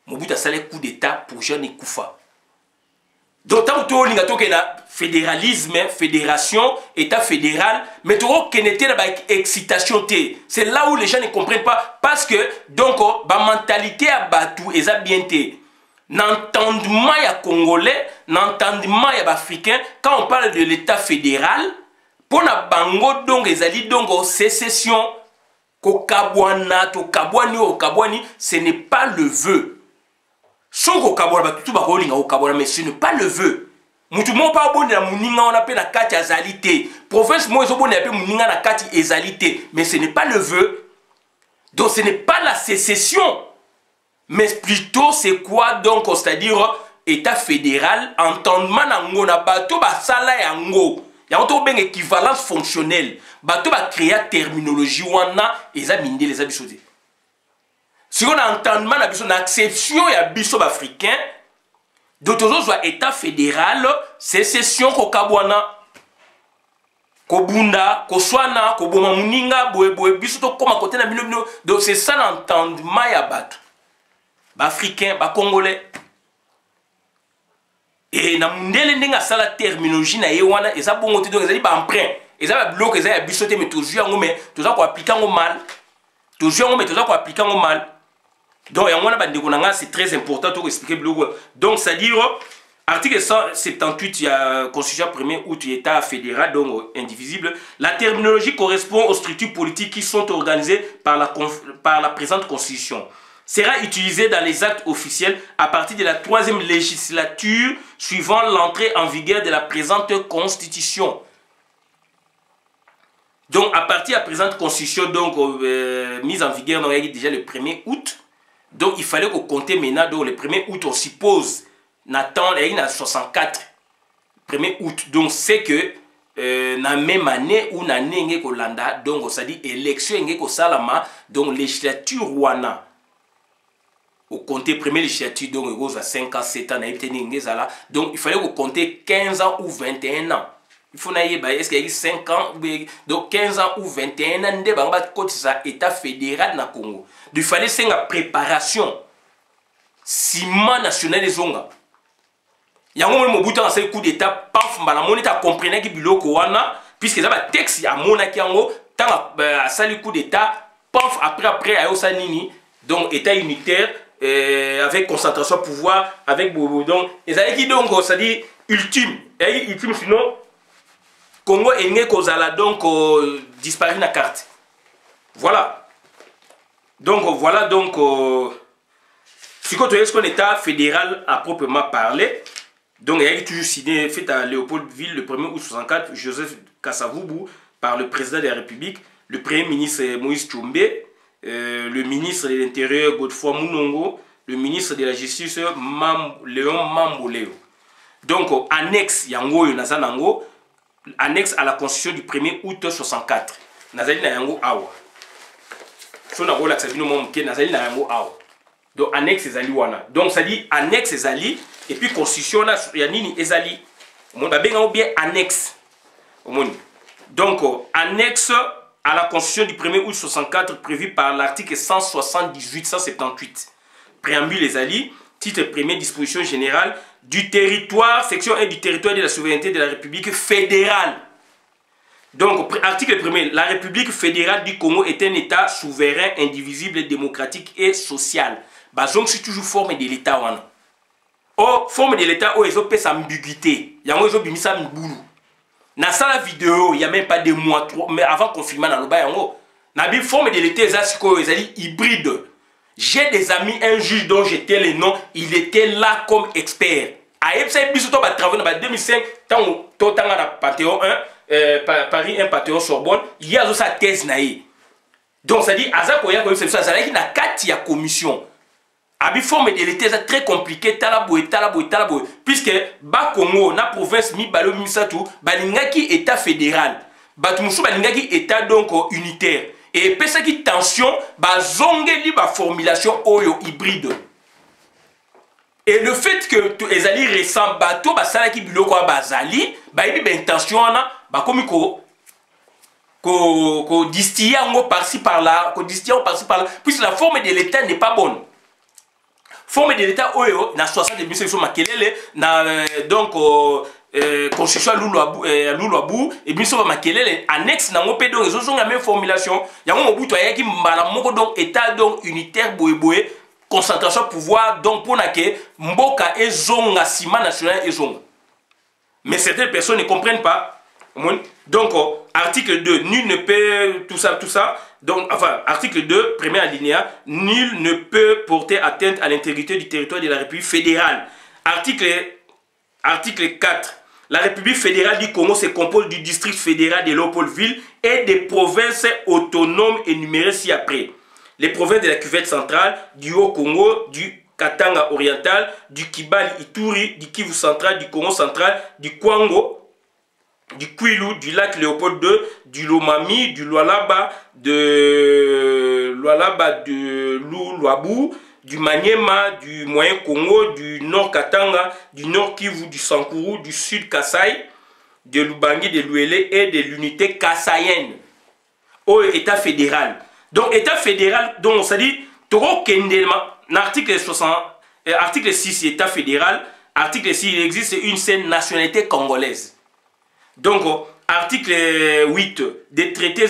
Mobutu a salé coup d'état pour Jean Koufa. Donc, tant que tu as fédéralisme, fédération, état fédéral, mais tu as une excitation. C'est là où les gens ne comprennent pas. Parce que, donc, la mentalité à Batou est bien. L'entendement ya Congolais, l'entendement ya Africain, quand on parle de l'état fédéral, pour la bango, donc, sécession, ce n'est pas le vœu. Mais ce n'est pas le vœu. Mutumo pas bon na muninga on appelle la kati azalité. Province moi zo bon na appelle muninga na kati ezalité, mais ce n'est pas le vœu. Donc ce n'est pas la sécession. Mais plutôt c'est quoi donc, c'est-à-dire état fédéral entendement na ngona bato ba sala yango. Ya on to ben équivalence fonctionnelle. Bato ba créer terminologie wana eza minde les abisodé. Si on a entendement na biso na exception ya biso africain, d'autres soit état fédéral, sécession ko kabwana, ko bunda, ko swana, ko boma muninga, boe biso to koma côté na bino. Donc c'est ça l'entendement ya bato. Ba africain, ba congolais. Et na mundele ndenga sala terminologie na yewana, eza bongo te donc ezali ba emprunt. Eza ba bloc eza ya biso te mais toujours yango mais toujours ko appliquer ngo mal. Toujours yango mais toujours ko appliquer ngo mal. Donc, c'est très important pour expliquer. Donc, c'est-à-dire, article 178, il y a Constitution 1er août, État fédéral, donc indivisible. La terminologie correspond aux structures politiques qui sont organisées par la présente Constitution. Sera utilisée dans les actes officiels à partir de la 3e législature suivant l'entrée en vigueur de la présente Constitution. Donc, à partir de la présente Constitution, donc mise en vigueur, on a déjà le 1er août. Donc il fallait qu'on compte maintenant, donc le 1er août, on suppose, Nathan, il y a 64, 1er août. Donc c'est que, la même année où l'année Kolanda, donc ça dit élection salama, donc législature wana. Au compter première législature, donc il y a 5 ans, 7 ans, donc il fallait qu'on compte 15 ans ou 21 ans. Il faut est-ce qu'il y a 5 ans, donc 15 ans ou 21 ans, c'est état fédéral na Congo. Il fallait une préparation. Ciment national des zonga. Il y a un Mobutu dans ce coup d'état, paf, la monnaie a compris que biloko wana, puisque ça va texte, il y a monaki yango, tant à ça le coup d'état, paf, après, à Osanini, donc état unitaire, avec concentration de pouvoir, avec Bobo. Donc, et ça dit donc, ça dit ultime. Et ultime, sinon, Congo est né Kozala, donc disparu la carte. Voilà. Donc voilà donc ce qu'on est un état fédéral à proprement parler. Donc il y a toujours signé fait à Léopoldville le 1er août 64 Joseph Kasavubu par le président de la République, le premier ministre Moïse Tchombe, le ministre de l'Intérieur Godefroy Mounongo, le ministre de la Justice Léon Mamboleo. Donc annexe yango yonazanango annexe à la constitution du 1er août 64. Nazali na yango awa. So na rola sabino mo mke nazali na yango awa. Donc annexe ezali wana. Donc ça dit annexe ezali et puis constitution na ya nini ezali. Mon ba benga bien annexe. Donc annexe à la constitution du 1er août 64 prévue par l'article 178-178. Préambule ezali, titre premier, disposition générale du territoire, section 1 du territoire de la souveraineté de la République fédérale. Donc, article 1er, la République fédérale du Congo est un État souverain, indivisible, démocratique et social. Donc, c'est toujours forme de l'État. Oh, forme de l'État, oh, ils ont fait ambiguïté. Ils ont mis ça mboulou. Dans la vidéo, il n'y a même pas des mois, mais avant le confinement, dans la forme de l'État, c'est hybride. J'ai des amis, un juge dont j'étais le nom, il était là comme expert. À Epsa, il a travaillé en 2005, tant à Panthéon 1, Paris 1, Panthéon Sorbonne, il y a sa thèse. Donc, ça dit, Azakoya, comme ça, ça dit qu'il y a 4 commissions. La forme de l'État, c'est très compliqué, talaboué. Puisque, Bakongo, la province, Mibalo, Misatou, Balingaki, État fédéral. Batumusu, Balingaki, État donc unitaire. Et puis, cette tension, bazongeli ba formulation oyo hybride. Et le fait que les alliés récents bateaux, salaki biloko bazali, une intention comme ko distiller par-ci par-là, puisque la forme de l'État n'est pas bonne. Forme de l'État oyo na 60 de makelele na donc constitution Luluabu et bien sûr makelele annexe na ngope donc ils ont la même formulation yango mobutu ayaki mbala moko donc état donc unitaire boyeboye concentration pouvoir donc pour que mboka ezonga sima national ezonga. Mais certaines personnes ne comprennent pas. Donc article 2, nul ne peut tout ça. Donc enfin article 2, premier alinéa, nul ne peut porter atteinte à l'intégrité du territoire de la République fédérale. Article 4. La République fédérale du Congo se compose du district fédéral de Léopoldville et des provinces autonomes énumérées ci-après. Les provinces de la cuvette centrale, du Haut-Congo, du Katanga oriental, du Kibali Ituri, du Kivu central, du Congo central, du Kwango, du Kwilu, du lac Léopold II, du Lomami, du Lualaba, de Luabu, du Maniema, du Moyen Congo, du Nord Katanga, du Nord Kivu, du Sankuru, du Sud Kasaï, de Lubangi, de Luele et de l'unité kassaïenne au État fédéral. Donc État fédéral, donc on s'est dit, article 6, État fédéral, article 6, il existe une seule nationalité congolaise. Donc article 8, des traités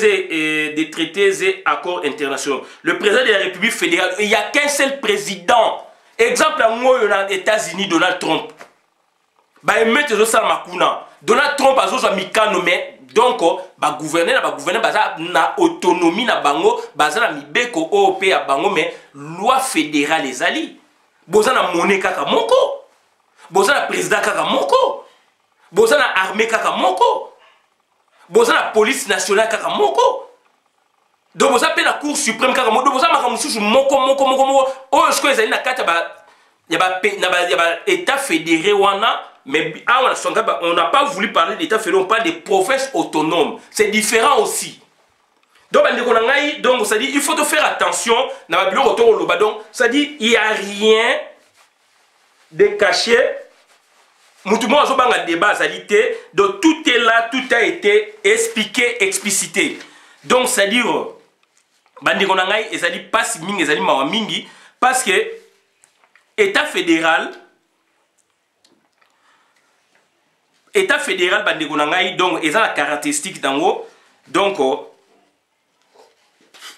et accords internationaux. Le président de la République fédérale, il n'y a qu'un seul président. Exemple, aux États-Unis, Donald Trump. Donald Trump a mikano mais donc gouverner na autonomie na bango bazana mibeko OP ya bango mais loi fédérale ezali. Bozana monnaie kaka moko. Bozana président kaka moko. Bozana armée kaka moko. Bozana police nationale kaka moko. Donc bozana pe la cour suprême kaka moko. Bozana makamususu moko. Oh je crois ezali na kata ba état fédéré wana. Mais on n'a pas voulu parler d'État fédéral, on parle des provinces autonomes. C'est différent aussi. Donc, ça dit, il faut faire attention. Donc, ça dit, il n'y a rien de caché. Moutoumou a un débat, donc tout est là, tout a été expliqué, explicité. Donc, ça dit, parce que État fédéral, donc, ils ont la caractéristique d'ango, donc,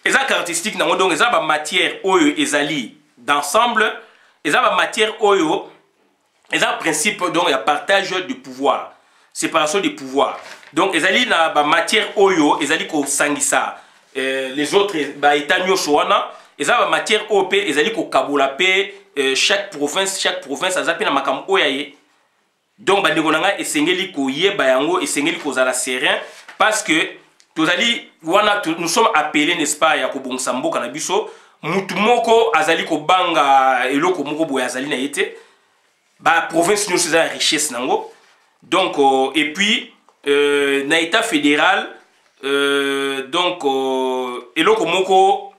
ils ont la caractéristique d'ango, donc, ils ont la matière oyo ezali d'ensemble, ils ont la matière oyo, ils ont le principe, donc, il y a partage du pouvoir, séparation du pouvoir. Donc, ils ont la matière oyo, ils ont ko sangisa, les autres, états nyoshwana, ils ont la matière OP, ils ont ko kabulape, chaque province, ils ont la makam oyaye. Donc, essengeli ko yeba yango, essengeli ko zala serein, parce que nous sommes appelés, n'est-ce pas, ya ko bongisa mboka na biso, mutu moko azali ko banga eloko moko boya azali na yete, ba province nous c'est la richesse nango. Donc et puis na état fédéral donc eloko moko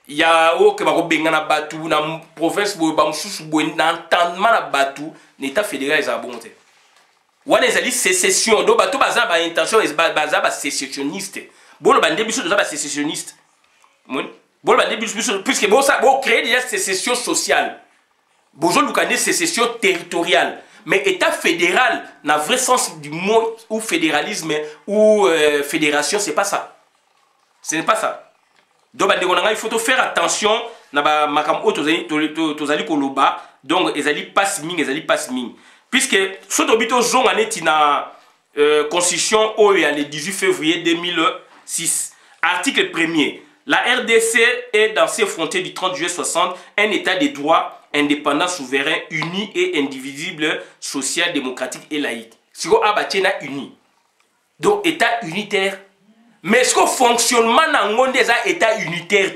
ya o ke bako benga na batu na province boy ba mususu boy na entendement na batu na état fédéral eza bon te wana ezali sécession do bato baza ba intention baza ba sécessionniste bolo bande biso baza ba sécessionniste mon bolo bande biso puisque bo ça bo créer déjà sécession sociale bozo lukande sécession territoriale. Mais État fédéral, dans le vrai sens du mot, ou fédéralisme, ou fédération, c'est pas ça. Ce n'est pas ça. Donc, il faut faire attention. Donc, ils passe ming. Puisque, ce dobito zong anet na constitution le 18 février 2006. Article 1er. La RDC est dans ses frontières du 30 juillet 60 un État de droit indépendant, souverain, uni et indivisible, social, démocratique et laïque. Si vous avez uni. Donc, État unitaire. Mais est-ce que le fonctionnement dans des État unitaire?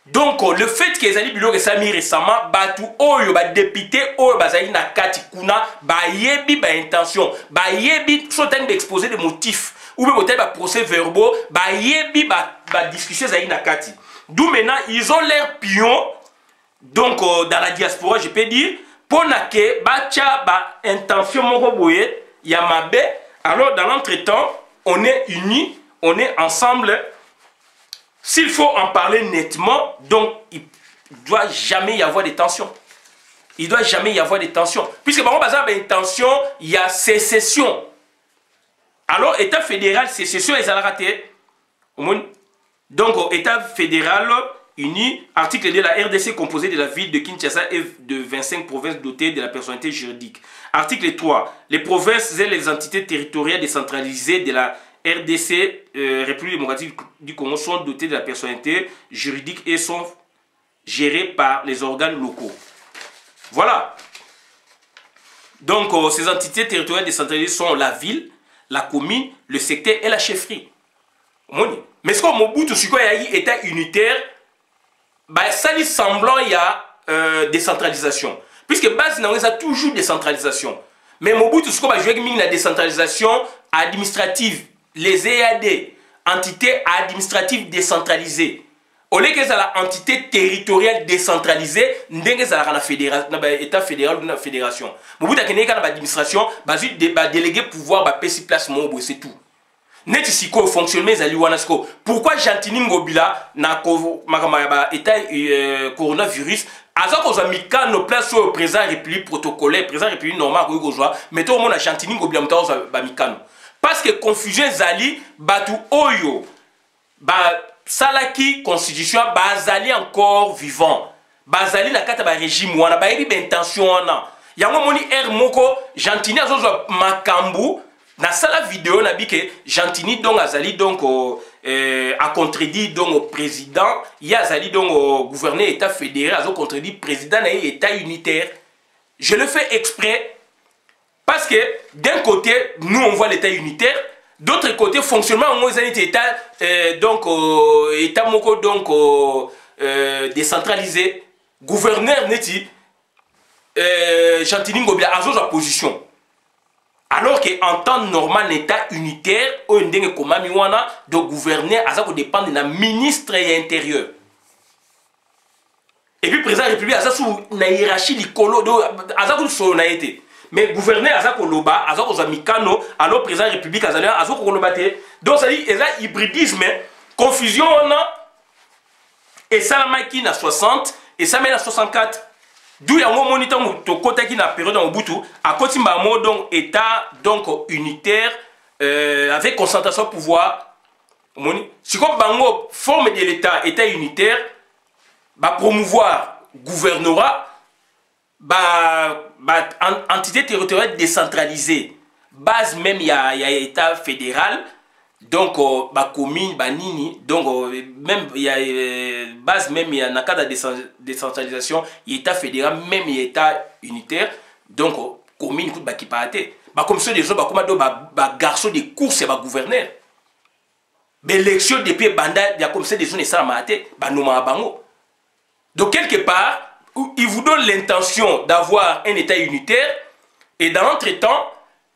Donc, le fait que les gens récemment, batu oyo ba député oyo bazali na kati kuna ba yebi ba intention, ba yebi soten d'exposer des motifs ou même peut-être ba procès verbaux, ba yebi ba discussion zali na kati. D'où maintenant ils ont l'air pions. Donc, dans la diaspora, je peux dire, pour que bacha ba intention moko boye yamabe, alors dans l'entretemps, on est unis, on est ensemble. S'il faut en parler nettement, donc il ne doit jamais y avoir de tensions. Il ne doit jamais y avoir de tensions. Puisque par exemple, il y a une tension, il y a sécession. Alors, État fédéral, sécession, ils ont raté. Donc, État fédéral uni, article 2, la RDC composée de la ville de Kinshasa et de 25 provinces dotées de la personnalité juridique. Article 3, les provinces et les entités territoriales décentralisées de la RDC, République démocratique du Congo, sont dotées de la personnalité juridique et sont gérées par les organes locaux. Voilà. Donc, ces entités territoriales décentralisées sont la ville, la commune, le secteur et la chefferie. Mais ce qu'on Mobutu, c'est quoi, il y a État unitaire, ça dit semblant, il y a décentralisation. Puisque base, il y a toujours décentralisation. Mais Mobutu, ce qu'on va jouer avec la décentralisation administrative, les EAD, entités administratives décentralisées. Au lieu que ça la entité territoriale décentralisée, ndenge ça la État fédéral ou la fédération. Mobutu a créé une administration, délégué pouvoir, pési place mon c'est tout. Net si ko fonctionnement zali wanasko. Pourquoi Jantini Ngobila na état coronavirus azako za mikano place au président république protocolaire, président république normal ko gozwa, mettons mon Jantini Ngobila mtawo ba mikano. Parce que confusion zali batu oyo ba salaki constitution bazali encore vivant. Bazali na kata ba régime wana ba yebi intention wana. Yango moni moko Jantini azozwa makambu. Dans la vidéo, na que Jantini donc azali donc a contredit donc au président, il a azali donc au gouverneur État fédéral, a contredit président et État unitaire. Je le fais exprès parce que d'un côté nous on voit l'État unitaire, d'autre côté fonctionnement on voit État donc État moko donc décentralisé, gouverneur neti Jantini Ngobila a sa position. Alors qu'en temps normal, l'État unitaire, de gouverner, ça dépend de la ministre et intérieur. Et puis, le président de la République, ça sous la hiérarchie, mais gouverner, ça koloba, ça mikano, alors le président de la République, ça koloba. Donc, ça dit, il y a hybridisme, confusion, et ça, il y a 60, et ça, il y a 64. D'où il y a un moniteur de côté qui n'a période dans Mobutu, à côté de donc État donc unitaire avec concentration de pouvoir. Si comme bango forme de l'État, État unitaire, bah promouvoir gouvernorat, entité territoriale décentralisée, base même il y a État fédéral. Donc, commune, nini, donc même il y a base même il y a un cas de décentralisation, il y a État fédéral, même il y a État unitaire, donc commune qui partent. Comme ça des autres, comme garçon de course et gouverneur. Mais l'élection depuis banda, il y a comme ça des zones ça maté, bango. Donc quelque part, il vous donne l'intention d'avoir un État unitaire et dans l'entretemps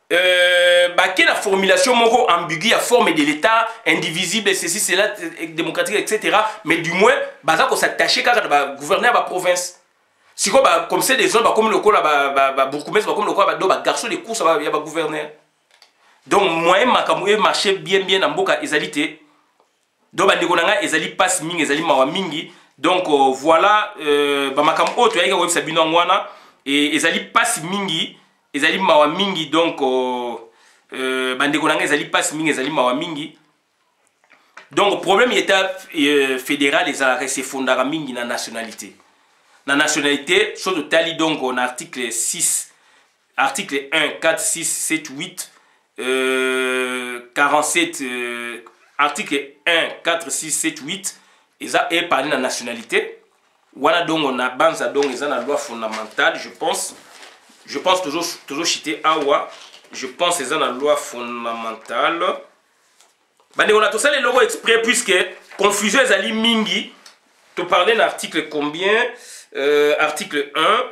la formulation moko ambiguë à forme de l'état indivisible ceci cela démocratique etc mais du moins baza ko s'attacher kaka ba gouverner ba province siko ba comme c'est des gens ba comme le kola ba bourgmestre ba comme le kola ba do ba garçon de course ba ya ba gouverner donc moyen makamou e marché bien na mboka ezalité donc ba ndeko nanga ezali passe mingi ezali mawa mingi donc voilà ba makamou auto ya ko sabino ngwana et ezali passe mingi ezali mawa mingi donc bandeko nanga ezali passe mingi ezali mawa mingi donc problème état fédéral ezalaka se fondaka mingi na nationalité chose tali donc en article 6 article 1 4 6 7 8 47 article 1 4 6 7 8 eza e parler na nationalité voilà donc on a banza donc eza na loi fondamentale je pense toujours cité awa je pense c'est la loi fondamentale bande on a tout ça les logos exprès puisque confusion ezali mingi tu parlais l'article combien article 1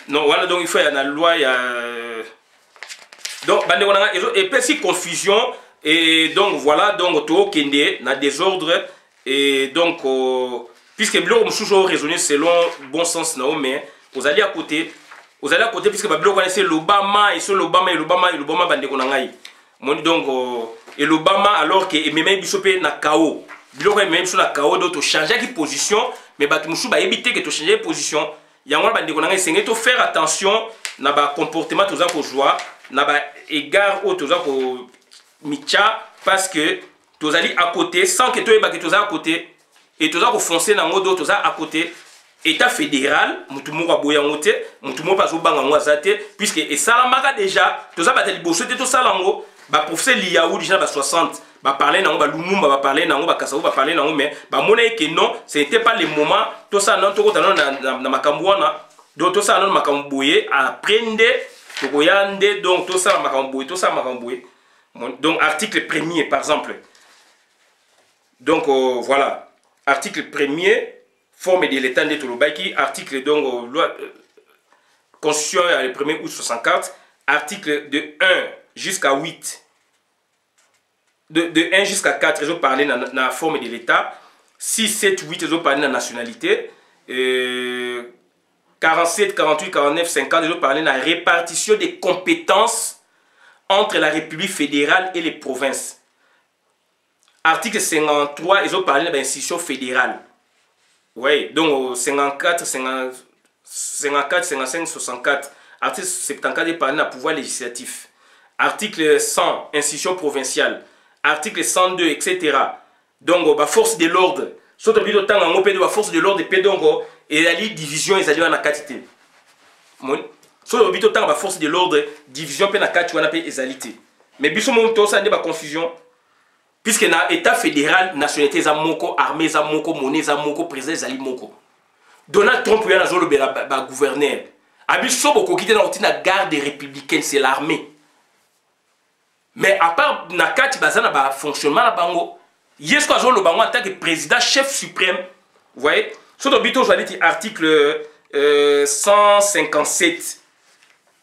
non voilà donc il faut y a la loi il y a donc bande on a et puis si confusion et donc voilà donc tout kende na désordre et donc puisque bloko mususu raisonner selon bon sens na mais vous allez à côté puisque bloko connaissez l'Obama et sur l'Obama bande ko ngai moni donc et l'Obama alors que même bisope na KO bloko même sur la KO d'auto changer qui position mais bat mususu ba éviter que to changer position yango bande ko ngai c'est to faire attention na ba comportement toza ko joie na ba égard au toza ko micha parce que tu allais à côté sans que tu aies à côté et tu as foncé dans le tu à côté état fédéral mutumo ka boya ngote mutumo pas obanga ngwazate puisque et ça la déjà tu as battu bosso te to salango ba professeur liaou déjà ba 60 ba parler nango ba lumumba ba parler nango ba kasao ba parler nango mais ba mona que non c'était pas le moment tout ça non to kotana na makambo wana donc tout ça non makambo boye apprendre to koyande donc tout ça makambo boye donc article 1er par exemple donc voilà article 1er forme de l'état de Tolobaki article donc loi constitution le 1er août 64 article de 1 jusqu'à 8 de 1 jusqu'à 4 ils ont parlé dans la forme de l'état 6 7 8 ils ont parlé de la nationalité 47 48 49 50 ils ont parlé de la répartition des compétences entre la République fédérale et les provinces. Article 53, ils ont parlé de l'institution fédérale. Oui, donc 54, 55, 64. Article 74, ils parlent de pouvoir législatif. Article 100, institution provinciale. Article 102, etc. Donc, la force de l'ordre. Surtout, la force de l'ordre, et la division, ils allaient en quantité. So bito tanga ba force de l'ordre division pe na kati wana pe ezalité mais biso mon to ça ne ba confusion puisque na état fédéral nationalité za moko armée za moko monnaie za moko président zali moko Donald Trump yana zolo be ba gouverneur abiso boko kité na otina garde républicaine c'est l'armée mais à part na kati bazana ba fonctionnement na bango yesko zolo bango en tant que président chef suprême vous voyez so to bito je dit article 157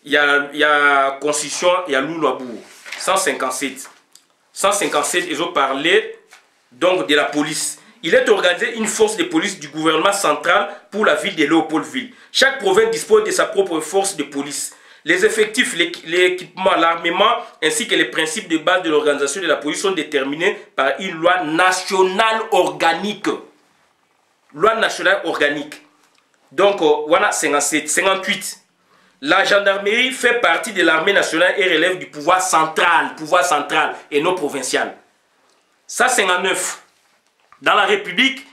il y a constitution, il y a Loulabou. 157. 157, ils ont parlé donc de la police. Il est organisé une force de police du gouvernement central pour la ville de Léopoldville. Chaque province dispose de sa propre force de police. Les effectifs, l'équipement, l'armement ainsi que les principes de base de l'organisation de la police sont déterminés par une loi nationale organique. Loi nationale organique. Donc, voilà 57. 58. La gendarmerie fait partie de l'armée nationale et relève du pouvoir central et non provincial. Ça, 59. Dans la République,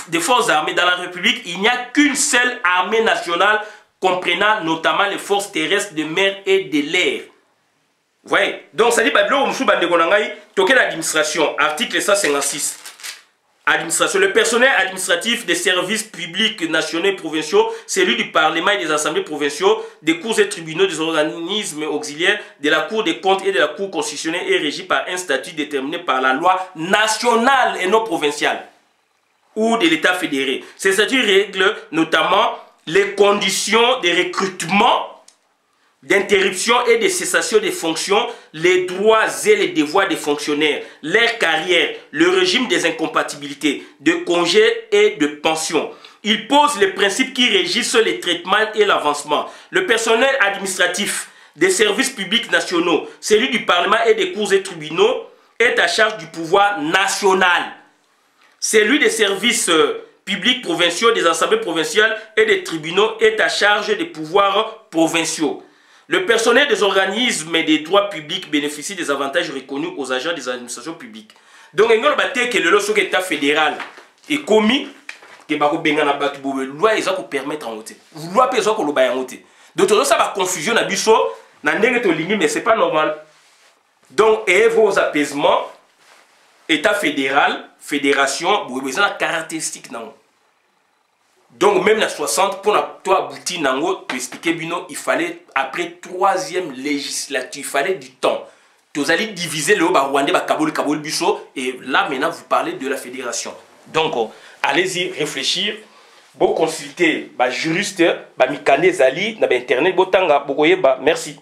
des forces armées, dans la République, il n'y a qu'une seule armée nationale comprenant notamment les forces terrestres, de mer et de l'air. Vous voyez? Donc, ça dit, toquer l'administration, article 156. Administration. Le personnel administratif des services publics nationaux et provinciaux, celui du Parlement et des assemblées provinciaux, des cours et tribunaux, des organismes auxiliaires, de la Cour des comptes et de la Cour constitutionnelle est régi par un statut déterminé par la loi nationale et non provinciale. ou de l'État fédéré. Ces statuts règlent notamment les conditions de recrutement, d'interruption et de cessation des fonctions, les droits et les devoirs des fonctionnaires, leur carrière, le régime des incompatibilités, de congés et de pensions. Il pose les principes qui régissent les traitements et l'avancement. Le personnel administratif des services publics nationaux, celui du Parlement et des cours et tribunaux, est à charge du pouvoir national. Celui des services publics provinciaux, des assemblées provinciales et des tribunaux est à charge des pouvoirs provinciaux. Le personnel des organismes et des droits publics bénéficie des avantages reconnus aux agents des administrations publiques. Donc, il y a que l'État fédéral est commis, que la loi est pour permettre en côté. La loi est pour le bail en côté. Donc, ça va confusion à biso, mais ce n'est pas normal. Donc, et vos apaisements, État fédéral, fédération, vous avez une caractéristique. Donc, même la 60, pour toi aboutir, tu expliquer, il fallait, après 3e législature, il fallait du temps. Vous allez diviser le Rwandais, Kabul, Bisso, et là, maintenant, vous parlez de la fédération. Donc, allez-y réfléchir. Vous consultez, juriste, Mikane Zali, dans Internet, merci.